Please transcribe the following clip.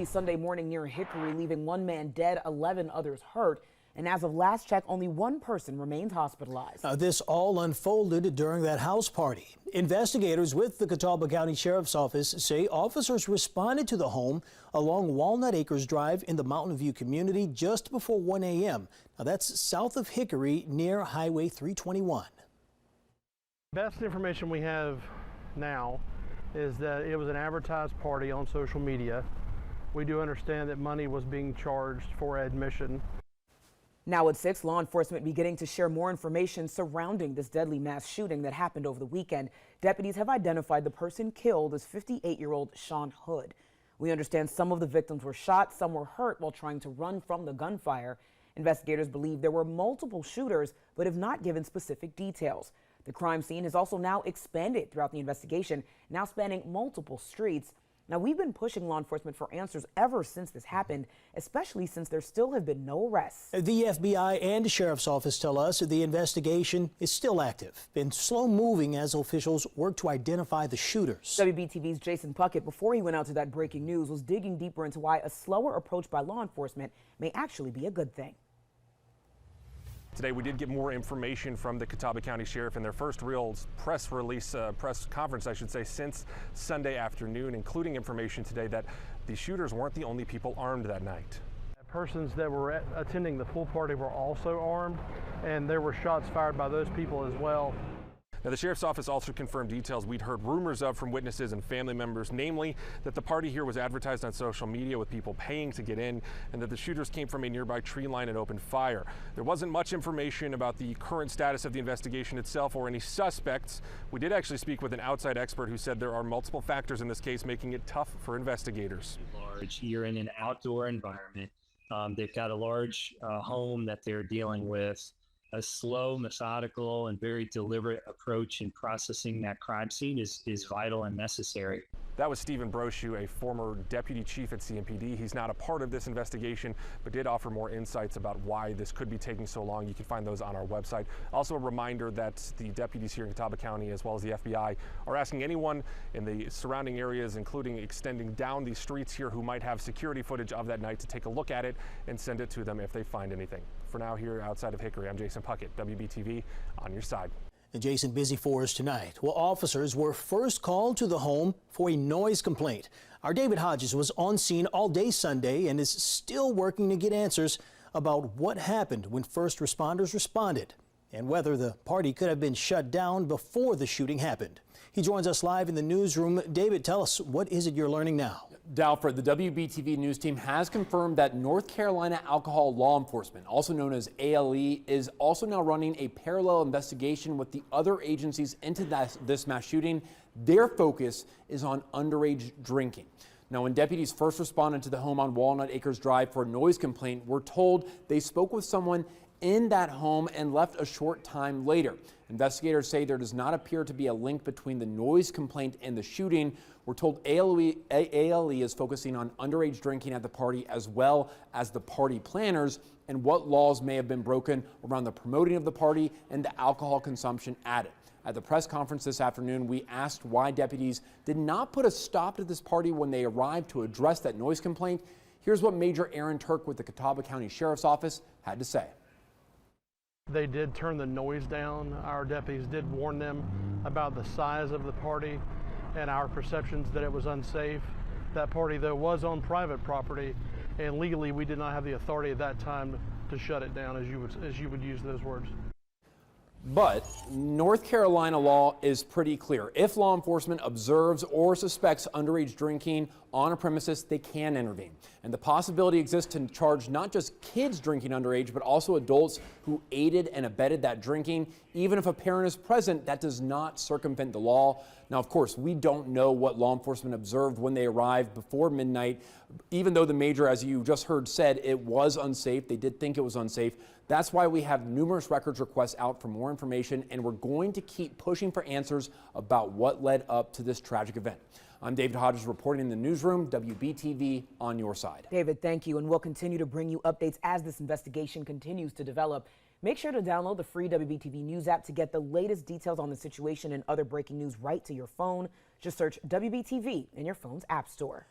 Sunday morning near Hickory, leaving one man dead, 11 others hurt. And as of last check, only one person remains hospitalized. This all unfolded during that house party. Investigators with the Catawba County Sheriff's Office say officers responded to the home along Walnut Acres Drive in the Mountain View community just before 1 a.m. Now that's south of Hickory near Highway 321. Best information we have now is that it was an advertised party on social media. We do understand that money was being charged for admission. Now at 6, law enforcement beginning to share more information surrounding this deadly mass shooting that happened over the weekend. Deputies have identified the person killed as 58-year-old Sean Hood. We understand some of the victims were shot, some were hurt while trying to run from the gunfire. Investigators believe there were multiple shooters, but have not given specific details. The crime scene has also now expanded throughout the investigation, now spanning multiple streets. Now, we've been pushing law enforcement for answers ever since this happened, especially since there still have been no arrests. The FBI and Sheriff's Office tell us the investigation is still active, been slow moving as officials work to identify the shooters. WBTV's Jason Puckett, before he went out to that breaking news, was digging deeper into why a slower approach by law enforcement may actually be a good thing. Today we did get more information from the Catawba County Sheriff in their first real press conference, I should say, since Sunday afternoon, including information today that the shooters weren't the only people armed that night. Persons that were attending the pool party were also armed, and there were shots fired by those people as well. Now, the Sheriff's Office also confirmed details we'd heard rumors of from witnesses and family members, namely that the party here was advertised on social media with people paying to get in, and that the shooters came from a nearby tree line and opened fire. There wasn't much information about the current status of the investigation itself or any suspects. We did actually speak with an outside expert who said there are multiple factors in this case making it tough for investigators. You're in an outdoor environment. They've got a large home that they're dealing with. A slow, methodical, and very deliberate approach in processing that crime scene is vital and necessary. That was Stephen Brochu, a former deputy chief at CMPD. He's not a part of this investigation, but did offer more insights about why this could be taking so long. You can find those on our website. Also a reminder that the deputies here in Catawba County, as well as the FBI, are asking anyone in the surrounding areas, including extending down the streets here, who might have security footage of that night, to take a look at it and send it to them if they find anything. For now, here outside of Hickory, I'm Jason Puckett, WBTV, on your side. And Jason, busy for us tonight. Well, officers were first called to the home for a noise complaint. Our David Hodges was on scene all day Sunday and is still working to get answers about what happened when first responders responded and whether the party could have been shut down before the shooting happened. He joins us live in the newsroom. David, tell us, what is it you're learning now? Dalford, the WBTV news team has confirmed that North Carolina Alcohol Law Enforcement, also known as ALE, is also now running a parallel investigation with the other agencies into this mass shooting. Their focus is on underage drinking. Now, when deputies first responded to the home on Walnut Acres Drive for a noise complaint, we're told they spoke with someone in that home and left a short time later. Investigators say there does not appear to be a link between the noise complaint and the shooting. We're told ALE is focusing on underage drinking at the party as well as the party planners and what laws may have been broken around the promoting of the party and the alcohol consumption at it. At the press conference this afternoon, we asked why deputies did not put a stop to this party when they arrived to address that noise complaint. Here's what Major Aaron Turk with the Catawba County Sheriff's Office had to say. They did turn the noise down. Our deputies did warn them about the size of the party and our perceptions that it was unsafe. That party, though, was on private property, and legally we did not have the authority at that time to shut it down, as you would use those words. But North Carolina law is pretty clear. If law enforcement observes or suspects underage drinking on a premises, they can intervene. And the possibility exists to charge not just kids drinking underage, but also adults who aided and abetted that drinking. Even if a parent is present, that does not circumvent the law. Now, of course, we don't know what law enforcement observed when they arrived before midnight. Even though the major, as you just heard, said it was unsafe, they did think it was unsafe. That's why we have numerous records requests out for more information, and we're going to keep pushing for answers about what led up to this tragic event. I'm David Hodges reporting in the newsroom, WBTV on your side. David, thank you, and we'll continue to bring you updates as this investigation continues to develop. Make sure to download the free WBTV News app to get the latest details on the situation and other breaking news right to your phone. Just search WBTV in your phone's app store.